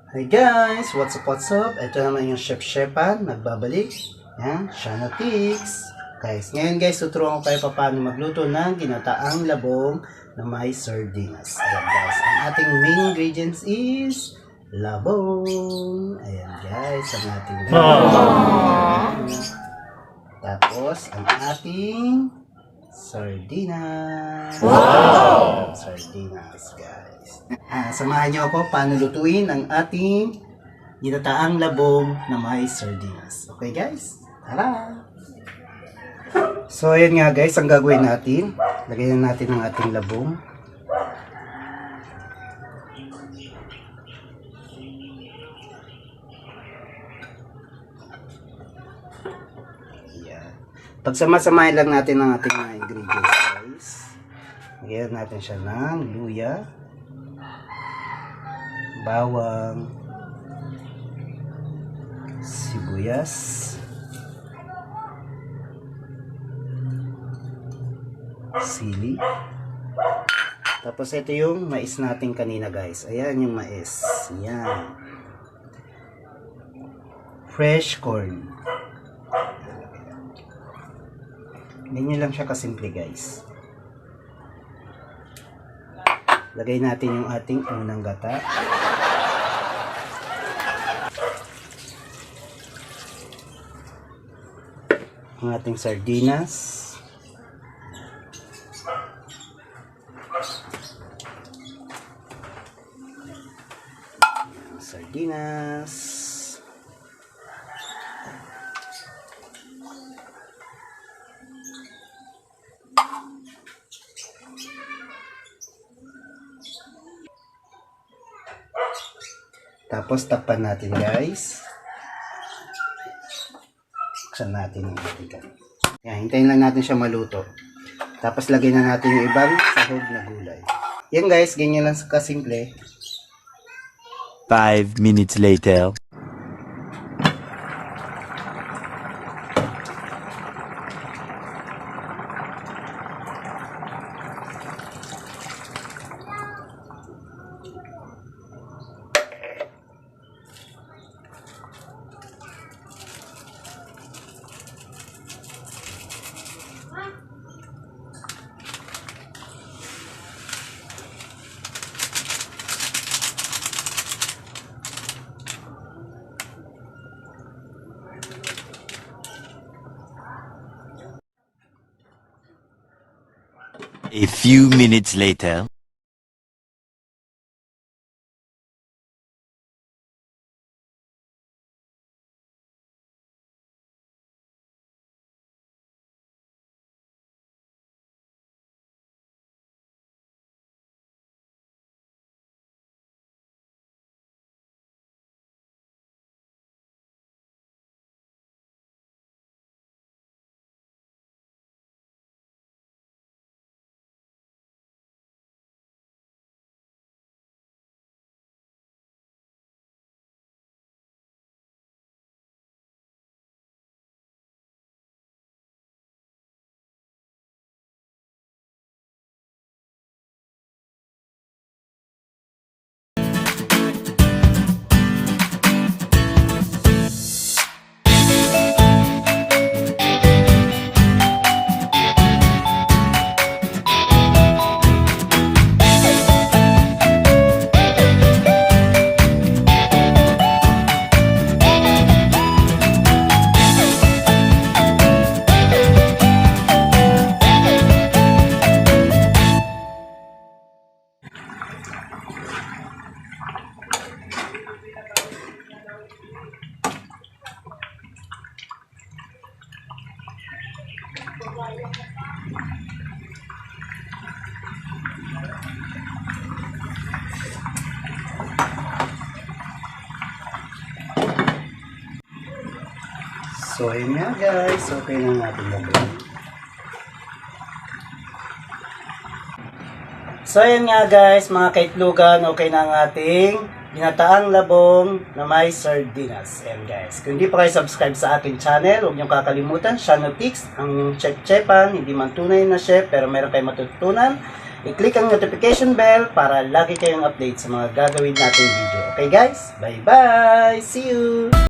Hi guys! What's up? Ito naman yung Chef Shepan, nagbabalik. Yan, Shanotix. Guys, ngayon guys, tuturuan ko kayo paano magluto ng ginataang labong na may sardinas. Ayan guys, ang ating main ingredients is labong. Ayan guys, ang ating labong. Tapos, ang ating sardinas. Wow! Sardinas guys. Samahan niyo ako paano lutuin ang ating ginataang labong na may sardinas. Okay guys? Tara! So ayan nga guys, ang gagawin natin, lagyan na natin ang ating labong. Ayan. Pagsama-samahin lang natin ang ating mga ingredients guys. Lagyan natin siya ng luya, bawang, sibuyas, sili. Tapos ito yung mais natin kanina guys. Ayan yung mais. Ayan. Fresh corn. Ganyan lang siya kasimple guys. Lagay natin yung ating unang gata. Ang ating sardinas. Sardinas. Tapos takpan natin guys. Buksan natin yung ating kanin. Yan, hintayin lang natin siya maluto. Tapos lagay na natin yung ibang sahog na gulay. Yan guys, ganyan lang kasimple. 5 minutes later. A few minutes later. So ayun nga guys, okay na natin lagyan. So ayun nga guys, mga kaitlugan, okay na ang ating ginataang labong na may sardinas. Ayan guys, kung hindi pa kayo subscribe sa aking channel, huwag niyong kakalimutan, Shanotix, ang chef-chepan, hindi man tunay na chef, pero meron kayong matutunan i-click ang notification bell para lagi kayong update sa mga gagawin nating video. Okay guys? Bye-bye! See you!